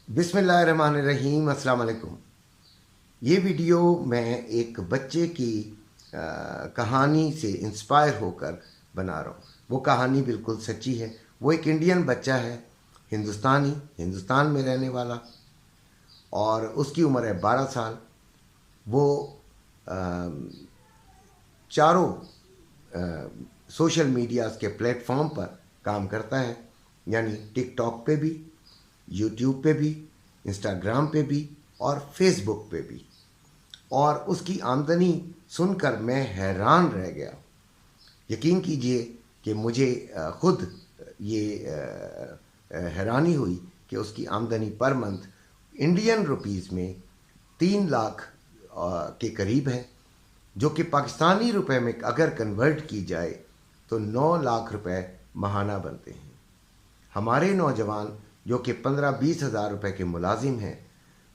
बिस्मिल्लाहिर्रहमानिर्रहीम, अस्सलाम वालेकुम। ये वीडियो मैं एक बच्चे की कहानी से इंस्पायर होकर बना रहा हूँ। वो कहानी बिल्कुल सच्ची है। वो एक इंडियन बच्चा है, हिंदुस्तान में रहने वाला, और उसकी उम्र है 12 साल। वो अ, चारों सोशल मीडियाज़ के प्लेटफॉर्म पर काम करता है, यानी टिक टॉक पे भी, यूट्यूब पे भी, इंस्टाग्राम पे भी और फेसबुक पे भी। और उसकी आमदनी सुनकर मैं हैरान रह गया। यकीन कीजिए कि मुझे खुद ये हैरानी हुई कि उसकी आमदनी पर मंथ इंडियन रुपीस में 3 लाख के करीब है, जो कि पाकिस्तानी रुपए में अगर कन्वर्ट की जाए तो 9 लाख रुपए माहाना बनते हैं। हमारे नौजवान जो कि 15-20 हज़ार रुपये के मुलाजिम हैं,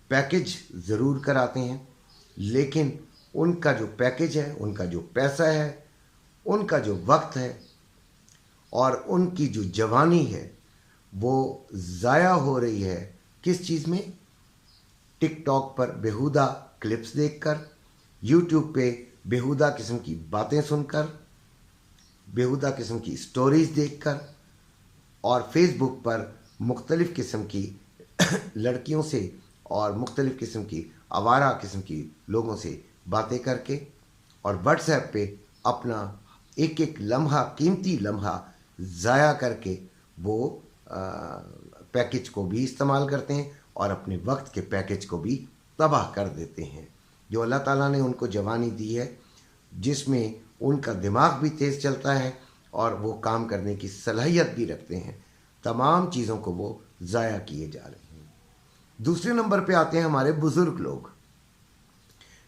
पैकेज ज़रूर कराते हैं, लेकिन उनका जो पैकेज है, उनका जो पैसा है, उनका जो वक्त है और उनकी जो जवानी है, वो ज़ाया हो रही है। किस चीज़ में? टिक टॉक पर बेहुदा क्लिप्स देखकर, यूट्यूब पे बेहुदा किस्म की बातें सुनकर, बेहुदा किस्म की स्टोरीज़ देखकर, और फेसबुक पर मुख्तलिफ़ किस्म की लड़कियों से और मुख्तलिफ़ किस्म की आवारा किस्म की लोगों से बातें करके, और व्हाट्सएप पे अपना एक एक लम्हा, कीमती लम्हा ज़ाया करके वो पैकेज को भी इस्तेमाल करते हैं और अपने वक्त के पैकेज को भी तबाह कर देते हैं। जो अल्लाह ताला ने उनको जवानी दी है, जिसमें उनका दिमाग भी तेज़ चलता है और वो काम करने की सलाहियत भी रखते हैं, तमाम चीज़ों को वो ज़ाया किए जा रहे हैं। दूसरे नंबर पे आते हैं हमारे बुज़ुर्ग लोग।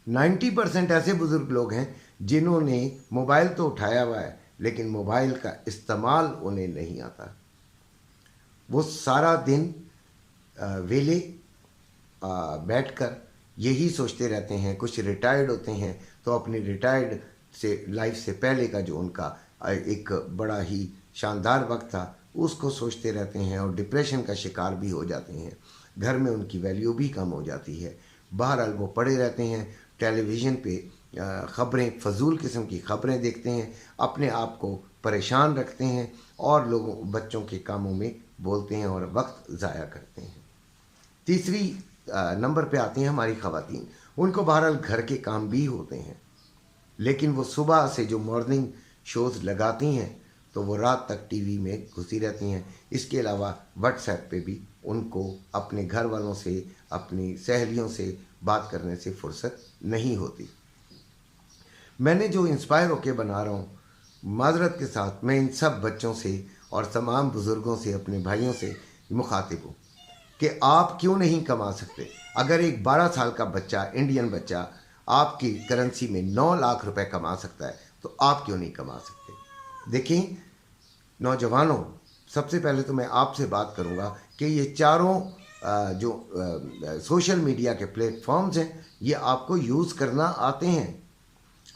90% ऐसे बुज़ुर्ग लोग हैं जिन्होंने मोबाइल तो उठाया हुआ है, लेकिन मोबाइल का इस्तेमाल उन्हें नहीं आता। वो सारा दिन वेले बैठकर यही सोचते रहते हैं। कुछ रिटायर्ड होते हैं तो अपनी रिटायर्ड से लाइफ से पहले का जो उनका एक बड़ा ही शानदार वक्त था, उसको सोचते रहते हैं और डिप्रेशन का शिकार भी हो जाते हैं। घर में उनकी वैल्यू भी कम हो जाती है। बहरहाल वो पड़े रहते हैं, टेलीविज़न पे ख़बरें, फजूल किस्म की ख़बरें देखते हैं, अपने आप को परेशान रखते हैं और लोगों बच्चों के कामों में बोलते हैं और वक्त ज़ाया करते हैं। तीसरी नंबर पे आती हैं हमारी ख़वातीन। उनको बहरहाल घर के काम भी होते हैं, लेकिन वो सुबह से जो मॉर्निंग शोज़ लगाती हैं तो वो रात तक टीवी में घुसी रहती हैं। इसके अलावा व्हाट्सएप पे भी उनको अपने घर वालों से, अपनी सहेलियों से बात करने से फुर्सत नहीं होती। मैंने जो इंस्पायर होके बना रहा हूँ, माजरत के साथ मैं इन सब बच्चों से और तमाम बुज़ुर्गों से, अपने भाइयों से मुखातिब हूँ कि आप क्यों नहीं कमा सकते। अगर एक 12 साल का बच्चा, इंडियन बच्चा, आपकी करेंसी में 9 लाख रुपए कमा सकता है, तो आप क्यों नहीं कमा सकते। देखिए नौजवानों, सबसे पहले तो मैं आपसे बात करूंगा कि ये चारों जो सोशल मीडिया के प्लेटफॉर्म्स हैं, ये आपको यूज़ करना आते हैं।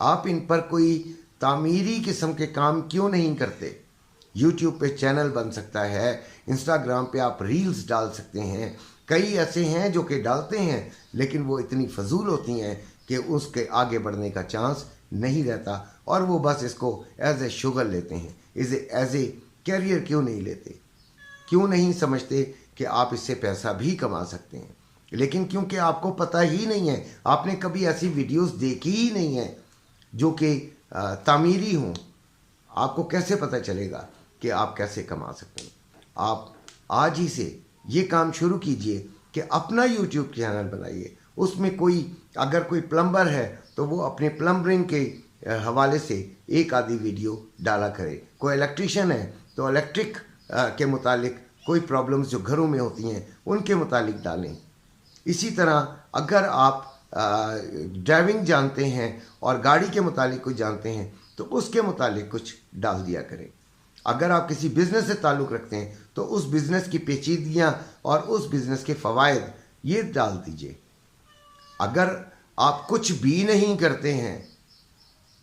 आप इन पर कोई तामीरी किस्म के काम क्यों नहीं करते। यूट्यूब पे चैनल बन सकता है, इंस्टाग्राम पे आप रील्स डाल सकते हैं। कई ऐसे हैं जो कि डालते हैं, लेकिन वो इतनी फजूल होती हैं कि उसके आगे बढ़ने का चांस नहीं रहता, और वो बस इसको एज ए शुगर लेते हैं। इसे एज ए कैरियर क्यों नहीं लेते, क्यों नहीं समझते कि आप इससे पैसा भी कमा सकते हैं। लेकिन क्योंकि आपको पता ही नहीं है, आपने कभी ऐसी वीडियोस देखी ही नहीं है जो कि तामीरी हों, आपको कैसे पता चलेगा कि आप कैसे कमा सकते हैं। आप आज ही से ये काम शुरू कीजिए कि अपना यूट्यूब चैनल बनाइए। उसमें अगर कोई प्लम्बर है तो वो अपने प्लम्बरिंग के हवाले से एक आधी वीडियो डाला करे। कोई इलेक्ट्रीशियन है तो इलेक्ट्रिक के मुतालिक कोई प्रॉब्लम्स जो घरों में होती हैं उनके मुतालिक डालें। इसी तरह अगर आप ड्राइविंग जानते हैं और गाड़ी के मुतालिक कुछ जानते हैं तो उसके मुतालिक कुछ डाल दिया करें। अगर आप किसी बिज़नेस से ताल्लुक़ रखते हैं तो उस बिज़नेस की पेचीदगियाँ और उस बिज़नेस के फ़वाइद ये डाल दीजिए। अगर आप कुछ भी नहीं करते हैं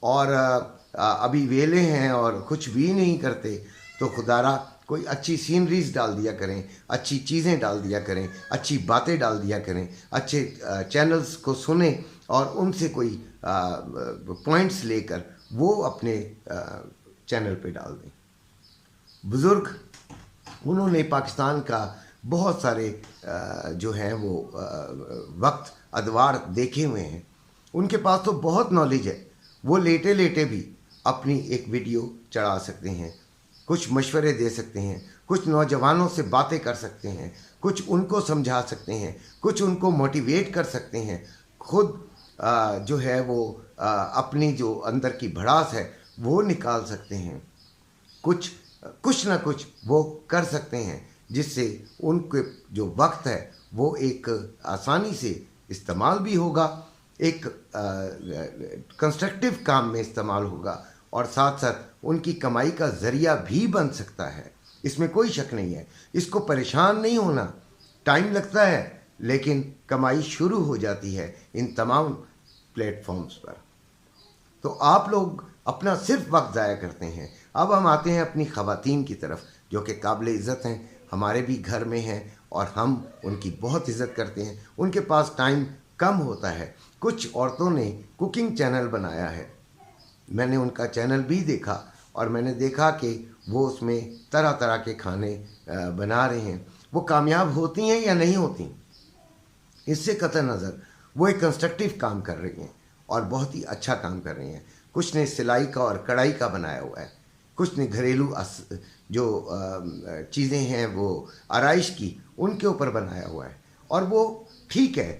और अभी वेले हैं और कुछ भी नहीं करते, तो खुदारा کوئی اچھی سینریز ڈال دیا کریں، اچھی چیزیں ڈال دیا کریں، اچھی باتیں ڈال دیا کریں، اچھے چینلز کو سنیں اور ان سے کوئی پوائنٹس لے کر وہ اپنے چینل پہ ڈال دیں۔ بزرگ انہوں نے پاکستان کا بہت سارے جو ہیں وہ وقت ادوار دیکھے ہوئے ہیں، ان کے پاس تو بہت نالج ہے، وہ لیٹے لیٹے بھی اپنی ایک ویڈیو چڑھا سکتے ہیں، کچھ مشورے دے سکتے ہیں، کچھ نوجوانوں سے باتیں کر سکتے ہیں، کچھ ان کو سمجھا سکتے ہیں، کچھ ان کو موٹیویٹ کر سکتے ہیں، خود جو ہے وہ اپنی جو اندر کی بھڑاس ہے وہ نکال سکتے ہیں، کچھ نہ کچھ وہ کر سکتے ہیں جس سے ان کے جو وقت ہے وہ ایک آسانی سے استعمال بھی ہوگا، ایک کنسٹرکٹیو کام میں استعمال ہوگا، اور ساتھ ساتھ ان کی کمائی کا ذریعہ بھی بن سکتا ہے، اس میں کوئی شک نہیں ہے۔ اس کو پریشان نہیں ہونا، ٹائم لگتا ہے لیکن کمائی شروع ہو جاتی ہے ان تمام پلیٹ فارمز پر۔ تو آپ لوگ اپنا صرف وقت ضائع کرتے ہیں۔ اب ہم آتے ہیں اپنی خواتین کی طرف جو کہ قابل عزت ہیں، ہمارے بھی گھر میں ہیں اور ہم ان کی بہت عزت کرتے ہیں۔ ان کے پاس ٹائم کم ہوتا ہے۔ کچھ عورتوں نے کوکنگ چینل بنایا ہے، میں نے ان کا چینل بھی دیکھا اور میں نے دیکھا کہ وہ اس میں طرح طرح کے کھانے بنا رہے ہیں۔ وہ کامیاب ہوتی ہیں یا نہیں ہوتی، اس سے قطع نظر وہ ایک کنسٹرکٹیو کام کر رہی ہیں اور بہت ہی اچھا کام کر رہی ہیں۔ کچھ نے سلائی کا اور کڑھائی کا بنایا ہوا ہے، کچھ نے گھریلو جو چیزیں ہیں وہ آرائش کی ان کے اوپر بنایا ہوا ہے، اور وہ ٹھیک ہے،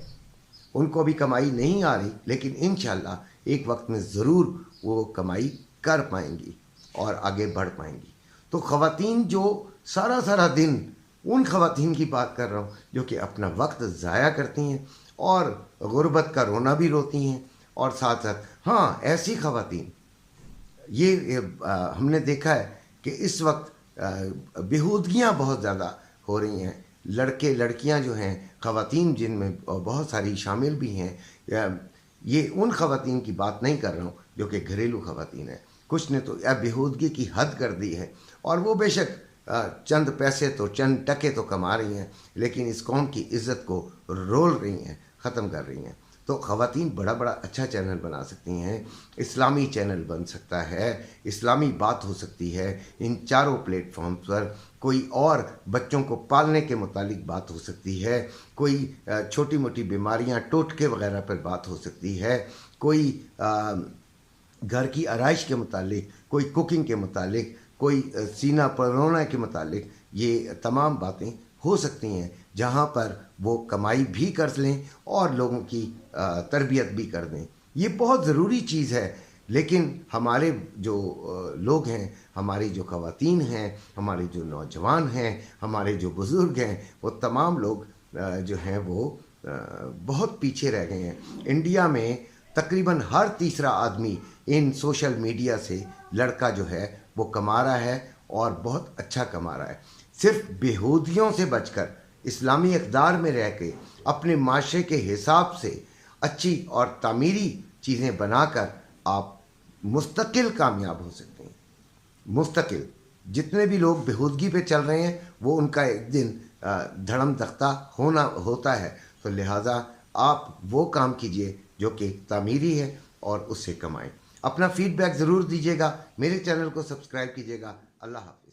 ان کو بھی کمائی نہیں آ رہی لیکن انشاءاللہ ایک وقت میں ضرور وہ کمائی کر پائیں گی اور آگے بڑھ پائیں گی۔ تو خواتین جو سارا دن، ان خواتین کی بات کر رہا ہوں جو کہ اپنا وقت ضائع کرتی ہیں اور غربت کا رونا بھی روتی ہیں، اور ساتھ ساتھ ہاں ایسی خواتین، یہ ہم نے دیکھا ہے کہ اس وقت بیہودگیاں بہت زیادہ ہو رہی ہیں، لڑکے لڑکیاں جو ہیں، خواتین جن میں بہت ساری شامل بھی ہیں، یہ ان خواتین کی بات نہیں کر رہا ہوں جو کہ گھریلو خواتین ہیں، کچھ نے تو بیہودگی کی حد کر دی ہے، اور وہ بے شک چند پیسے تو چند ٹکے تو کما رہی ہیں لیکن اس قوم کی عزت کو رول رہی ہیں، ختم کر رہی ہیں۔ تو خواتین بڑا اچھا چینل بنا سکتی ہیں، اسلامی چینل بن سکتا ہے، اسلامی بات ہو سکتی ہے ان چاروں پلیٹ فارمز پر، کوئی اور بچوں کو پالنے کے متعلق بات ہو سکتی ہے، کوئی چھوٹی موٹی بیماریاں ٹوٹکے وغیرہ پر بات ہو سکتی ہے، کوئی گھر کی آرائش کے متعلق، کوئی کوکنگ کے متعلق، کوئی سینہ پرونا کے متعلق، یہ تمام باتیں ہو سکتی ہیں جہاں پر وہ کمائی بھی کر لیں اور لوگوں کی تربیت بھی کر دیں۔ یہ بہت ضروری چیز ہے، لیکن ہمارے جو لوگ ہیں، ہماری جو خواتین ہیں، ہمارے جو نوجوان ہیں، ہمارے جو بزرگ ہیں، وہ تمام لوگ جو ہیں وہ بہت پیچھے رہ گئے ہیں۔ انڈیا میں تقریباً ہر تیسرا آدمی ان سوشل میڈیا سے لڑکا جو ہے وہ کما رہا ہے اور بہت اچھا کما رہا ہے۔ صرف بیہودیوں سے بچ کر، اسلامی اقدار میں رہ کے، اپنے معاشرے کے حساب سے اچھی اور تعمیری چیزیں بنا کر آپ مستقل کامیاب ہو سکتے ہیں۔ مستقل جتنے بھی لوگ بیہودگی پہ چل رہے ہیں وہ ان کا ایک دن دھڑم دختہ ہوتا ہے، تو لہٰذا آپ وہ کام کیجئے جو کہ تعمیری ہے اور اس سے کمائیں۔ اپنا فیڈ بیک ضرور دیجیے گا، میرے چینل کو سبسکرائب کیجیے گا۔ اللہ حافظ۔